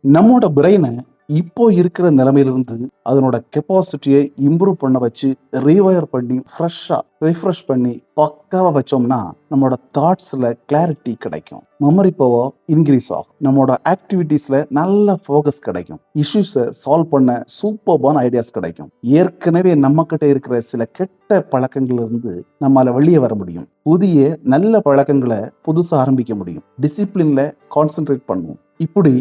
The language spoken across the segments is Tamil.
நம்மோட பிரெயினை இப்போ இருக்கிற நிலைமையிலிருந்து அதனோட கெப்பாசிட்டியை இம்ப்ரூவ் பண்ண வச்சு ரீவயர் பண்ணி ஃப்ரெஷ்ஷாக ரிஃப்ரெஷ் பண்ணி பக்காவாக வச்சோம்னா நம்மளோட தாட்ஸில் கிளாரிட்டி கிடைக்கும், மெமரி பவர் இன்க்ரீஸ் ஆகும், நம்மளோட ஆக்டிவிட்டீஸில் நல்ல ஃபோக்கஸ் கிடைக்கும், இஷ்யூஸை சால்வ் பண்ண சூப்பர்பான ஐடியாஸ் கிடைக்கும். ஏற்கனவே நம்மக்கிட்ட இருக்கிற சில கெட்ட பழக்கங்கள்ல இருந்து நம்மளால வெளியே வர முடியும். புதிய நல்ல பழக்கங்களை புதுசாக ஆரம்பிக்க முடியும். டிசிப்ளின்ல கான்சென்ட்ரேட் பண்ணுவோம். இப்படி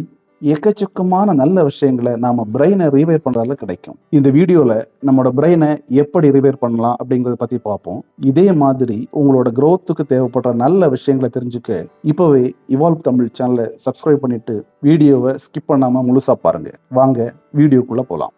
எக்கச்சக்கமான நல்ல விஷயங்களை நாம பிரெயினை ரீவைர் பண்றதால கிடைக்கும். இந்த வீடியோல நம்மளோட பிரெயினை எப்படி ரீவைர் பண்ணலாம் அப்படிங்கறத பத்தி பார்ப்போம். இதே மாதிரி உங்களோட growthக்கு தேவைப்படுற நல்ல விஷயங்களை தெரிஞ்சுக்க இப்பவே இவால்வ் தமிழ் சேனலை சப்ஸ்கிரைப் பண்ணிட்டு வீடியோவை ஸ்கிப் பண்ணாம முழுசா பாருங்க. வாங்க வீடியோக்குள்ள போலாம்.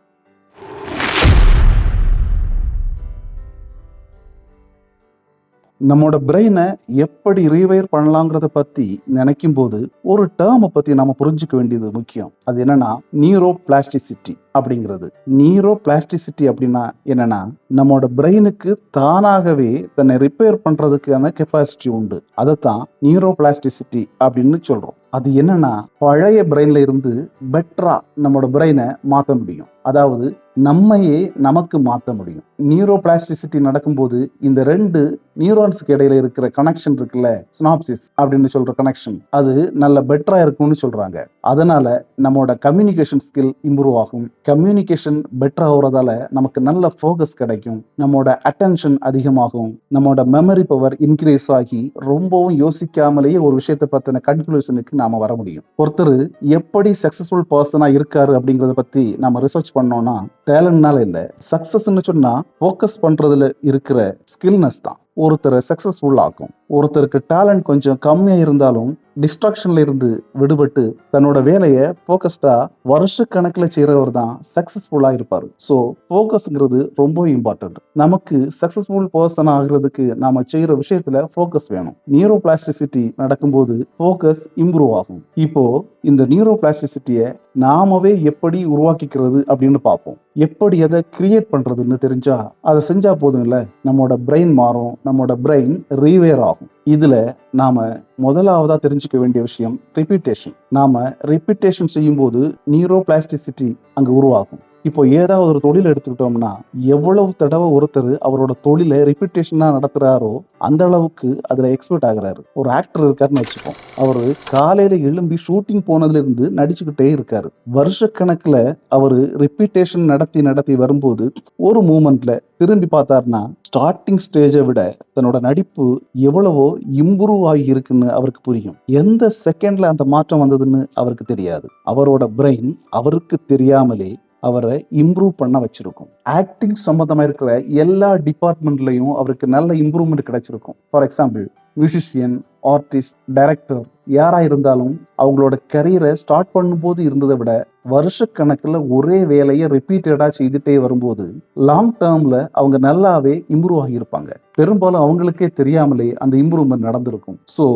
நம்மோட பிரெயினை எப்படி ரீவைர் பண்ணலாங்கிறத பத்தி நினைக்கும் போது ஒரு டேர்மை பத்தி நம்ம புரிஞ்சுக்க வேண்டியது முக்கியம். அது என்னன்னா நியூரோ பிளாஸ்டிசிட்டி அப்படிங்கிறது. நியூரோ பிளாஸ்டிசிட்டி அப்படின்னா என்னன்னா நம்மோட பிரெயினுக்கு தானாகவே தன்னை ரிப்பேர் பண்றதுக்கான கெப்பாசிட்டி உண்டு. அதைத்தான் நியூரோ பிளாஸ்டிசிட்டி அப்படின்னு சொல்றோம். அது என்னன்னா பழைய பிரெயின்ல இருந்து பெட்டரா நம்மளோட பிரெயினை மாற்ற முடியும். அதாவது நம்மையே நமக்கு மாற்ற முடியும். நியூரோ பிளாஸ்டிசிட்டி நடக்கும்போது இந்த ரெண்டு நியூரான்ஸுக்கு இடையில இருக்கிற கனெக்ஷன் இருக்குல்ல, சினாப்சிஸ் அப்படின்னு சொல்ற கனெக்ஷன், அது நல்ல பெட்டரா இருக்கும்னு சொல்றாங்க. அதனால நம்மளோட கம்யூனிகேஷன் ஸ்கில் இம்ப்ரூவ் ஆகும். கம்யூனிகேஷன் பெட்டர் ஆகுறதால நமக்கு நல்ல ஃபோக்கஸ் கிடைக்கும், நம்மளோட அட்டென்ஷன் அதிகமாகும், நம்மளோட மெமரி பவர் இன்க்ரீஸ் ஆகி ரொம்பவும் யோசிக்காமலேயே ஒரு விஷயத்தை பத்தின கன்க்ளூஷனுக்கு நாம வர முடியும். ஒருத்தர் எப்படி சக்சஸ்ஃபுல் பர்சனா இருக்காரு அப்படிங்கறத பத்தி நம்ம ரிசர்ச் பண்ணோம்னா டேலண்ட்னால இல்ல, சக்சஸ்ன்னு சொன்னா ஃபோக்கஸ் பண்றதுல இருக்கிற ஸ்கில்னஸ் தான் ஒருத்தரை சக்சஸ்ஃபுல் ஆகும். ஒருத்தருக்கு டேலண்ட் கொஞ்சம் கம்மியா இருந்தாலும் டிஸ்ட்ராக்ஷன்ல இருந்து விடுபட்டு தன்னோட வேலையை ஃபோக்கஸ்டா வருஷ கணக்கில் செய்யறவர் தான் சக்சஸ்ஃபுல்லா இருப்பாரு. ஸோ ஃபோக்கஸ்ங்கிறது ரொம்ப இம்பார்ட்டன்ட். நமக்கு சக்சஸ்ஃபுல் பர்சன் ஆகிறதுக்கு நாம செய்யற விஷயத்துல ஃபோக்கஸ் வேணும். நியூரோ பிளாஸ்டிசிட்டி நடக்கும்போது ஃபோக்கஸ் இம்ப்ரூவ் ஆகும். இப்போ இந்த நியூரோ பிளாஸ்டிசிட்டியை நாமவே எப்படி உருவாக்கிக்கிறது அப்படின்னு பார்ப்போம். எப்படி அதை கிரியேட் பண்றதுன்னு தெரிஞ்சா அதை செஞ்சா போதும் இல்ல, நம்மளோட பிரெயின் மாறும், நம்மளோட பிரெயின் ரீவேர் ஆகும். இதுல நாம முதலாவதா தெரிஞ்சுக்க வேண்டிய விஷயம் ரிப்பீட்டேஷன். நாம ரிப்பீட்டேஷன் செய்யும் போது நியூரோ பிளாஸ்டிசிட்டி அங்க உருவாகும். இப்போ ஏதாவது ஒரு தொழில் எடுத்துக்கிட்டோம்னா எவ்வளவு தடவை ஒருத்தர் அவரோட தொழிலை ரிப்பீட்டேஷனா நடத்துறாரோ அந்த அளவுக்கு அதுல எக்ஸ்பர்ட் ஆகுறாரு. ஒரு ஆக்டர் இருக்காருன்னு வச்சுப்போம். அவரு காலையில எழும்பி ஷூட்டிங் போனதுல இருந்து நடிச்சுக்கிட்டே இருக்காரு. வருஷக்கணக்குல அவரு ரிப்பீட்டேஷன் நடத்தி வரும்போது ஒரு மூமெண்ட்ல திரும்பி பார்த்தாருன்னா ஸ்டார்டிங் ஸ்டேஜை விட தன்னோட நடிப்பு எவ்வளவோ இம்ப்ரூவ் ஆகி இருக்குன்னு அவருக்கு புரியும். எந்த செகண்ட்ல அந்த மாற்றம் வந்ததுன்னு அவருக்கு தெரியாது. அவரோட பிரெயின் அவருக்கு தெரியாமலே அவரை இம்ப்ரூவ் பண்ண வச்சிருக்கும். ஆக்டிங் சம்பந்தமா இருக்கிற எல்லா டிபார்ட்மெண்ட்லயும் அவருக்கு நல்ல இம்ப்ரூவ்மெண்ட் கிடைச்சிருக்கும். For example musician, artist, director யாரா இருந்தாலும் அவங்களோட கரியரை ஸ்டார்ட் பண்ணும்போது இருந்ததை விட வருஷக்கணக்கில் ஒரே வேலையை ரிப்பீட்டடா செய்துட்டே வரும்போது லாங் டேர்ம்ல அவங்க நல்லாவே இம்ப்ரூவ் ஆகியிருப்பாங்க. பெரும்பாலும் அவங்களுக்கே தெரியாமலே அந்த இம்ப்ரூவ்மெண்ட் நடந்திருக்கும். ஸோ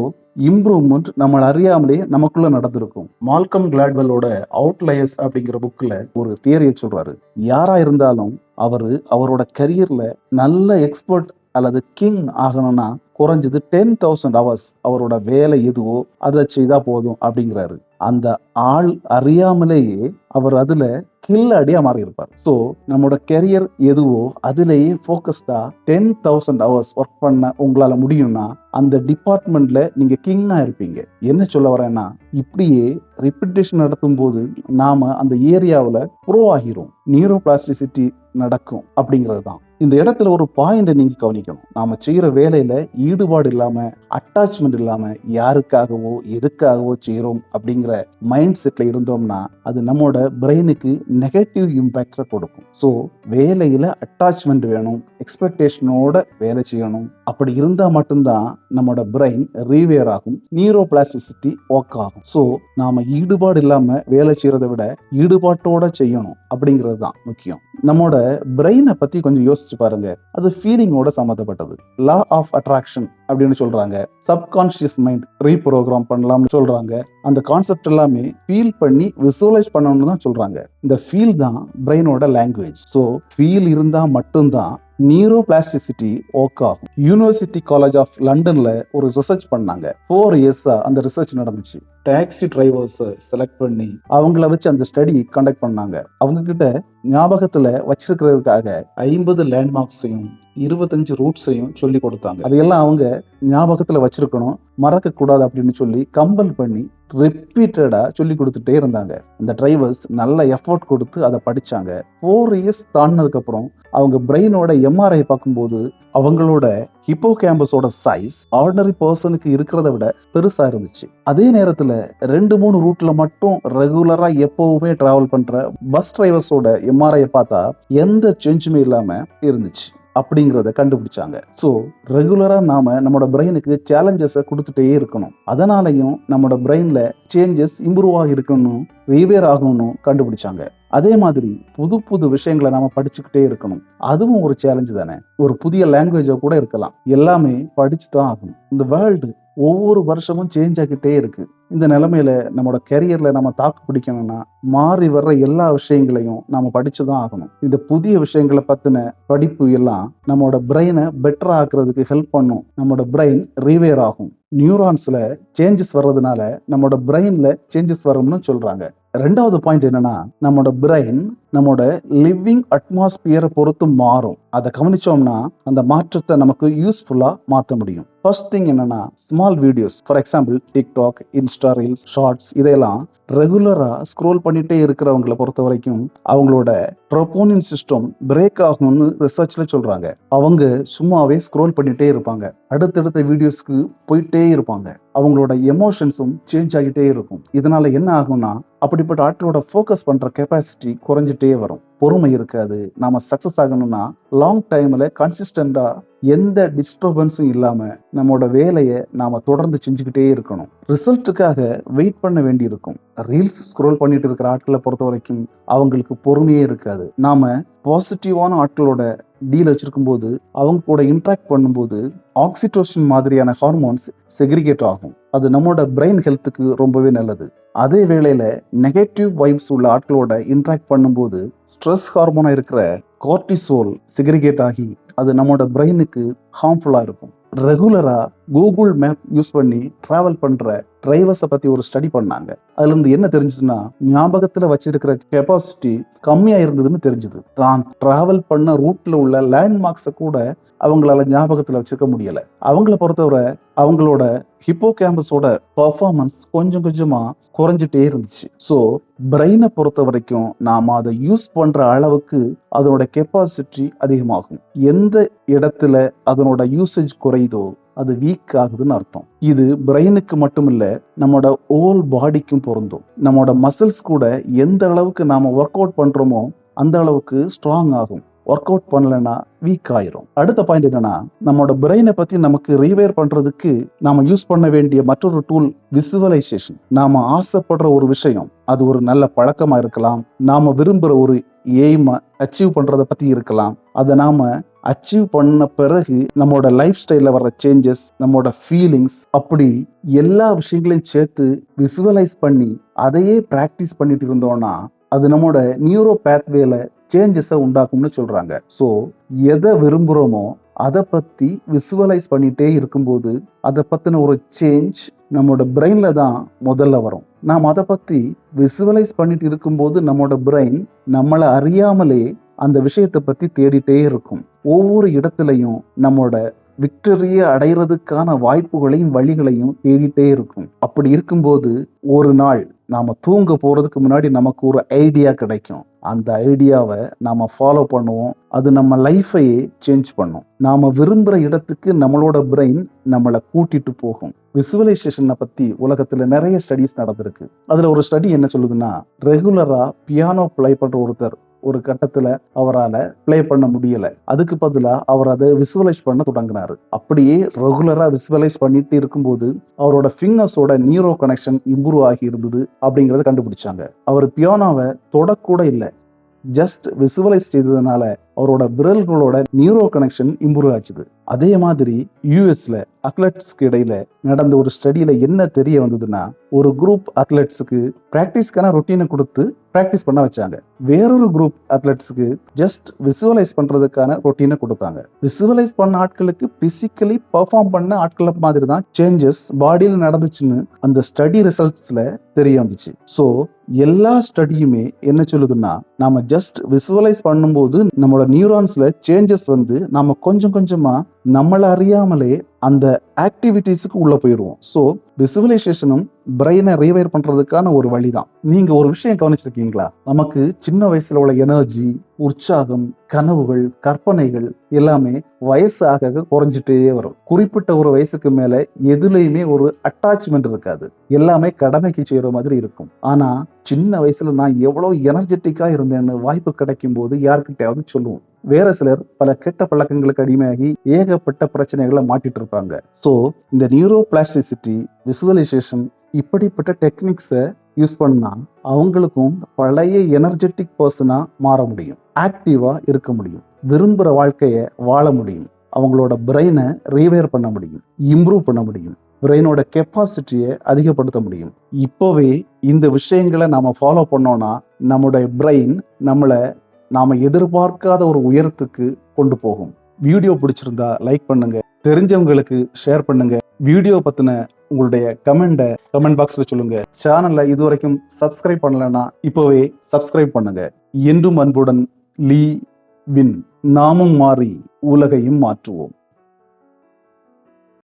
இம்ப்ரூவ்மெண்ட் நம்மளை அறியாமலே நமக்குள்ள நடந்திருக்கும். மால்கம் கிளாட்வெல்லோட அவுட்லயர்ஸ் அப்படிங்கிற புக்ல ஒரு தியரியை சொல்றாரு. யாரா இருந்தாலும் அவரோட கரியர்ல நல்ல எக்ஸ்பர்ட் அல்லது கிங் ஆகணும்னா குறைஞ்சது 10,000 hours அவரோட வேலை எதுவோ அதை செய்தா போதும் அப்படிங்கிறாரு. அந்த ஆள் அறியாமலேயே அவர் அதுல கில்லாடியா மாறி இருப்பார். ஸோ நம்மளோட கெரியர் எதுவோ அதுலேயே ஃபோக்கஸ்டா 10,000 hours ஒர்க் பண்ண உங்களால முடியும்னா அந்த டிபார்ட்மெண்ட்ல நீங்க கிங்கா இருப்பீங்க. என்ன சொல்ல வரேன்னா இப்படியே ரிப்பீட்டேஷன் நடத்தும் போது நாம அந்த ஏரியாவில் ப்ரோ ஆகிறோம், நியூரோ பிளாஸ்டிசிட்டி நடக்கும் அப்படிங்கிறது தான். இந்த இடத்துல ஒரு பாயிண்டை நீங்க கவனிக்கணும். நாம செய்யற வேலையில ஈடுபாடு இல்லாம, அட்டாச்மெண்ட் இல்லாம, யாருக்காகவோ எதுக்காகவோ செய்யறோம் அப்படிங்கிற மைண்ட் செட்ல இருந்தோம்னா அது நம்மளோட பிரெயினுக்கு நெகட்டிவ் இம்பாக்ட்ஸை கொடுக்கும். ஸோ வேலையில அட்டாச்மெண்ட் வேணும், எக்ஸ்பெக்டேஷனோட வேலை செய்யணும். அப்படி இருந்தா மட்டும்தான் நம்மளோட பிரெயின் ரீவேர் ஆகும், நியூரோ பிளாஸ்டிசிட்டி ஒர்க் ஆகும். ஸோ நாம ஈடுபாடு இல்லாம வேலை செய்யறதை விட ஈடுபாட்டோட செய்யணும் அப்படிங்கிறது தான் முக்கியம். நம்மளோட பிரெயினை பத்தி கொஞ்சம் யோசிச்சு பாருங்க. அது ஃபீலிங்கோட சம்மந்தப்பட்டது. லா ஆஃப் அட்ராக்ஷன் அப்படின்னு சொல்றாங்க. சப்கான்ஷியஸ் மைண்ட் ரீப்ரோக்ராம் பண்ணலாம்னு சொல்றாங்க. அந்த கான்செப்ட் எல்லாமே ஃபீல் பண்ணி விசுவலைஸ் பண்ணணும்னு தான் சொல்றாங்க. இந்த ஃபீல் தான் பிரெயினோட லாங்குவேஜ். ஸோ ஃபீல் இருந்தா மட்டும்தான் நியூரோ பிளாஸ்டிசிட்டி ஒர்க் ஆகும். யூனிவர்சிட்டி காலேஜ் ஆஃப் லண்டன்ல ஒரு ரிசர்ச் பண்ணாங்க. 4 years அந்த ரிசர்ச் நடந்துச்சு. டாக்ஸி டிரைவர்ஸை செலக்ட் பண்ணி அவங்கள வச்சு அந்த ஸ்டடி கண்டக்ட் பண்ணாங்க. அவங்க கிட்ட ஞாபகத்துல வச்சிருக்கிறதுக்காக 50 லேண்ட்மார்க்ஸையும் 25 ரூட்ஸையும் சொல்லி கொடுத்தாங்க. அதையெல்லாம் அவங்க ஞாபகத்துல வச்சிருக்கணும், மறக்க கூடாது அப்படின்னு சொல்லி கம்பல் பண்ணி ரிப்பீட்டடா சொல்லி கொடுத்துட்டே இருந்தாங்க. அந்த டிரைவர்ஸ் நல்ல எஃபோர்ட் கொடுத்து அதை படிச்சாங்க. 4 இயர்ஸ் தாண்டினதுக்கு அப்புறம் அவங்க பிரெயினோட எம்ஆர்ஐ பார்க்கும்போது அவங்களோட ஹிப்போ கேம்பஸோட சைஸ் ஆர்டினரி பர்சனுக்கு இருக்கிறத விட பெருசா இருந்துச்சு. அதே நேரத்துல 2-3 ரூட்ல மட்டும் ரெகுலரா எப்பவுமே டிராவல் பண்ற பஸ் டிரைவர்ஸோட எம்ஆர்ஐ பார்த்தா எந்த சேஞ்சுமே இல்லாம இருந்துச்சு அப்படிங்கிறத கண்டுபிடிச்சாங்க. ஸோ ரெகுலரா நாம நம்மளோட பிரெயினுக்கு சேலஞ்சஸை கொடுத்துட்டே இருக்கணும். அதனாலையும் நம்மளோட பிரெயின்ல சேஞ்சஸ் இம்ப்ரூவ் ஆகி இருக்கணும், ரீவேர் ஆகணும்னு கண்டுபிடிச்சாங்க. அதே மாதிரி புது புது விஷயங்களை நாம படிச்சுக்கிட்டே இருக்கணும். அதுவும் ஒரு சேலஞ்சு தானே. ஒரு புதிய லாங்குவேஜா கூட இருக்கலாம். எல்லாமே படிச்சு தான் ஆகணும். இந்த வேர்ல்டு ஒவ்வொரு வருஷமும் சேஞ்ச் ஆகிட்டே இருக்கு. இந்த நிலைமையில நம்மளோட கெரியர்ல நம்ம தாக்கு பிடிக்கணும்னா மாறி வர்ற எல்லா விஷயங்களையும் நாம படிச்சுதான் ஆகணும். இந்த புதிய விஷயங்களை பத்தின படிப்பு எல்லாம் நம்மளோட பிரெயினை பெட்டர் ஆக்குறதுக்கு ஹெல்ப் பண்ணும். நம்மளோட பிரெயின் ரீவேர் ஆகும். நியூரான்ஸ்ல சேஞ்சஸ் வர்றதுனால நம்மளோட பிரெயின்ல சேஞ்சஸ் வரும்னு சொல்றாங்க. ரெண்டாவது பாயிண்ட் என்னன்னா, நம்மளோட பிரெயின் நம்மளோட லிவிங் அட்மாஸ்பியரை பொறுத்து மாறும். அதை கவனிச்சோம்னா அந்த மாற்றத்தை நமக்கு யூஸ்ஃபுல்லா மாற்ற முடியும். ஃபர்ஸ்ட் திங் என்னன்னா, small videos, for example TikTok, insta reels, shorts, இதெல்லாம் ரெகுலரா ஸ்க்ரோல் பண்ணிட்டே இருக்கிறவங்களை பொறுத்த வரைக்கும் அவங்களோட ட்ரோபோனின் சிஸ்டம் பிரேக் ஆகும்னு ரிசர்ச்ல சொல்றாங்க. அவங்க சும்மாவே ஸ்க்ரோல் பண்ணிட்டே இருப்பாங்க, அடுத்தடுத்த வீடியோஸ்க்கு போயிட்டே இருப்பாங்க. அவங்களோட எமோஷன்ஸும் சேஞ்ச் ஆகிட்டே இருக்கும். இதனால என்ன ஆகும்னா, அப்படிப்பட்ட ஆட்களோட ஃபோக்கஸ் பண்ற கெப்பாசிட்டி குறைஞ்சிட்டே வரும். பொறுமை இருக்காது. நாம சக்சஸ் ஆகணும்னா லாங் டைம்ல கன்சிஸ்டண்டா எந்த டிஸ்டர்பன்ஸும் இல்லாம நம்மளோட வேலையை நாம தொடர்ந்து செஞ்சுக்கிட்டே இருக்கணும். ரிசல்ட்டுக்காக வெயிட் பண்ண வேண்டி இருக்கும். ரீல்ஸ் ஸ்க்ரோல் பண்ணிட்டு இருக்கிற ஆட்களை பொறுத்த வரைக்கும் அவங்களுக்கு பொறுமையே இருக்காது. நாம பாசிட்டிவான ஆட்களோட டீல் வச்சிருக்கும் போது அவங்க கூட இன்ட்ராக்ட் பண்ணும்போது ஆக்சிடோசின் மாதிரியான ஹார்மோன்ஸ் செக்ரிகேட் ஆகும். அது நம்மளோட பிரெயின் ஹெல்த்துக்கு ரொம்பவே நல்லது. அதே வேளையில நெகட்டிவ் வைப்ஸ் உள்ள ஆட்களோட இன்ட்ராக்ட் பண்ணும்போது ஸ்ட்ரெஸ் ஹார்மோனா இருக்கிற கார்டிசோல் செக்ரிகேட் ஆகி அது நம்மளோட பிரெயினுக்கு ஹார்ம்ஃபுல்லா இருக்கும். ரெகுலரா கூகுள் மேப் யூஸ் பண்ணி டிராவல் பண்ற டிரைவர்ஸை பத்தி ஒரு ஸ்டடி பண்ணாங்க. அதுல இருந்து என்ன தெரிஞ்சதுன்னா, ஞாபகத்துல வச்சிருக்கிற கெப்பாசிட்டி கம்மியா இருந்ததுன்னு தெரிஞ்சது. தான் டிராவல் பண்ண ரூட்ல உள்ள லேண்ட்மார்க்ஸை கூட அவங்களால ஞாபகத்துல வச்சிருக்க முடியல. அவங்கள பொறுத்தவரை அவங்களோட ஹிப்போ கேம்பஸோட பர்ஃபார்மன்ஸ் கொஞ்சம் கொஞ்சமா குறைஞ்சிட்டே இருந்துச்சு. ஸோ பிரெயினை பொறுத்த வரைக்கும் நாம அதை யூஸ் பண்ற அளவுக்கு அதனோட கெப்பாசிட்டி அதிகமாகும். எந்த இடத்துல அதனோட யூசேஜ் குறையுதோ அது வீக் ஆகுதுன்னு அர்த்தம். இது பிரெயினுக்கு மட்டும் இல்ல, நம்மளோட ஹோல் பாடிக்கும் பொருந்தும். நம்மளோட மசில்ஸ் கூட எந்த அளவுக்கு நாம ஒர்க் அவுட் பண்றோமோ அந்த அளவுக்கு ஸ்ட்ராங் ஆகும். ஒர்க் அவுட் பண்ணலன்னா வீக் ஆயிரும். அடுத்த பாயிண்ட் என்னன்னா, நம்மளோட பிரெயினை பத்தி நமக்கு ரீவேர் பண்றதுக்கு நாம யூஸ் பண்ண வேண்டிய மற்றொரு டூல் விசுவலைசேஷன். நாம ஆசைப்படுற ஒரு விஷயம், அது ஒரு நல்ல பழக்கமா இருக்கலாம், நாம விரும்புற ஒரு எய்மை அச்சீவ் பண்றத பத்தி இருக்கலாம். அதை நாம அச்சீவ் பண்ண பிறகு நம்மளோட லைஃப் ஸ்டைல்ல வர்ற சேஞ்சஸ், நம்மளோட ஃபீலிங்ஸ், அப்படி எல்லா விஷயங்களையும் சேர்த்து விசுவலைஸ் பண்ணி அதையே பிராக்டிஸ் பண்ணிட்டு இருந்தோம்னா அது நம்மளோட நியூரோ பேத்வேல சேஞ்சஸை உண்டாக்கும்னு சொல்றாங்க. ஸோ எதை விரும்புகிறோமோ அதை பத்தி விசுவலைஸ் பண்ணிட்டே இருக்கும்போது அதை பத்தின ஒரு சேஞ்ச் நம்மளோட பிரெயின்ல தான் முதல்ல வரும். நாம் அதை பத்தி விசுவலைஸ் பண்ணிட்டு இருக்கும்போது நம்மளோட பிரெயின் நம்மளை அறியாமலே அந்த விஷயத்தை பத்தி தேடிட்டே இருக்கும். ஒவ்வொரு இடத்துலையும் நம்மளோட விக்டரியை அடைகிறதுக்கான வாய்ப்புகளையும் வழிகளையும் தேடிட்டே இருக்கும். அப்படி இருக்கும்போது ஒரு நாள் நாம தூங்க போறதுக்கு முன்னாடி நமக்கு ஒரு ஐடியா கிடைக்கும். அந்த ஐடியாவை நாம ஃபாலோ பண்ணுவோம். அது நம்ம லைஃபையே சேஞ்ச் பண்ணும். நாம விரும்புற இடத்துக்கு நம்மளோட பிரெயின் நம்மளை கூட்டிட்டு போகும். விசுவலைசேஷனை பத்தி உலகத்துல நிறைய ஸ்டடிஸ் நடந்திருக்கு. அதுல ஒரு ஸ்டடி என்ன சொல்லுதுன்னா, ரெகுலரா பியானோ பிளே பண்ற ஒருத்தர் ஒரு கட்டத்துல அவரால் பிளே பண்ண முடியல. அதுக்கு பதிலா அவர் அதை விசுவலைஸ் பண்ண தொடங்கினாரு. அப்படியே ரெகுலரா விசுவலைஸ் பண்ணிட்டு இருக்கும்போது அவரோட ஃபிங்கர்ஸோட நியூரோ கனெக்ஷன் இம்ப்ரூவ் ஆகி இருந்தது அப்படிங்கறத கண்டுபிடிச்சாங்க. அவர் பியானோவை தொடக்கூட இல்லை, ஜஸ்ட் விசுவலைஸ் செய்ததுனால அவரோட விரல்களோட நியூரோ கனெக்ஷன் இம்ப்ரூவ் ஆச்சுது. அதே மாதிரி யூஎஸ்ல அத்லெட்ஸ்க்கு இடையில நடந்த ஒரு ஸ்டடியில என்ன தெரிய வந்ததுன்னா, ஒரு குரூப் அத்லெட்ஸுக்கு பிராக்டிஸ்க்கான ரொட்டீனை கொடுத்து பிராக்டிஸ் பண்ண வச்சாங்க. வேறொரு குரூப் அத்லெட்ஸுக்கு ஜஸ்ட் விசுவலைஸ் பண்றதுக்கான ரொட்டீனை கொடுத்தாங்க. விசுவலைஸ் பண்ண ஆட்களுக்கு பிசிக்கலி பெர்ஃபார்ம் பண்ண ஆட்களை மாதிரி தான் சேஞ்சஸ் பாடியில் நடந்துச்சுன்னு அந்த ஸ்டடி ரிசல்ட்ஸ்ல தெரிய வந்துச்சு. ஸோ எல்லா ஸ்டடியுமே என்ன சொல்லுதுன்னா, நாம ஜஸ்ட் விசுவலைஸ் பண்ணும்போது நம்மளோட நியூரான்ஸ்ல சேஞ்சஸ் வந்து நாம கொஞ்சம் கொஞ்சமா நம்மள அறியாமலே அந்த ஆக்டிவிட்டிஸுக்கு உள்ள போயிடுவோம். ஸோ விசுவலைசேஷனும் பிரெயினை ரீவைர் பண்றதுக்கான ஒரு வழிதான். நீங்க ஒரு விஷயம் கவனிச்சிருக்கீங்களா? நமக்கு சின்ன வயசுல உள்ள எனர்ஜி, உற்சாகம், கனவுகள், கற்பனைகள் எல்லாமே வயசு ஆக குறைஞ்சிட்டே வரும். குறிப்பிட்ட ஒரு வயசுக்கு மேல எதுலையுமே ஒரு அட்டாச்மெண்ட் இருக்காது. எல்லாமே கடமைக்கு செய்யற மாதிரி இருக்கும். ஆனா சின்ன வயசுல நான் எவ்வளவு எனர்ஜெட்டிக்கா இருந்தேன்னு வாய்ப்பு கிடைக்கும் போது யாருக்கிட்டையாவது சொல்லுவோம். வேற சிலர் பல கெட்ட பழக்கங்களுக்கு அடிமையாகி ஏகப்பட்ட பிரச்சனைகளை மாட்டிட்டு இருப்பாங்க. ஸோ இந்த நியூரோ பிளாஸ்டிசிட்டி, விசுவலைசேஷன் இப்படிப்பட்ட டெக்னிக்ஸை யூஸ் பண்ணா அவங்களுக்கும் பழைய எனர்ஜெட்டிக் பர்சனா மாற முடியும், ஆக்டிவா இருக்க முடியும், விரும்புகிற வாழ்க்கையை வாழ முடியும், அவங்களோட பிரெயினை ரீவைர் பண்ண முடியும், இம்ப்ரூவ் பண்ண முடியும், பிரெயினோட கெப்பாசிட்டியை அதிகப்படுத்த முடியும். இப்போவே இந்த விஷயங்களை நாம ஃபாலோ பண்ணோம்னா நம்முடைய பிரெயின் நம்மளை நாம எதிர்பார்க்காத ஒரு உயரத்துக்கு கொண்டு போகும். வீடியோ பிடிச்சிருந்தா லைக் பண்ணுங்க, தெரிஞ்சவங்களுக்கு ஷேர் பண்ணுங்க. வீடியோ பத்தின உங்களுடைய கமெண்ட் பாக்ஸ்ல சொல்லுங்க. சேனல்ல இதுவரைக்கும் சப்ஸ்கிரைப் பண்ணலன்னா இப்போவே சப்ஸ்கிரைப் பண்ணுங்க. என்றும் அன்புடன் லீ வின். நாமும் மாறி உலகையும் மாற்றுவோம்.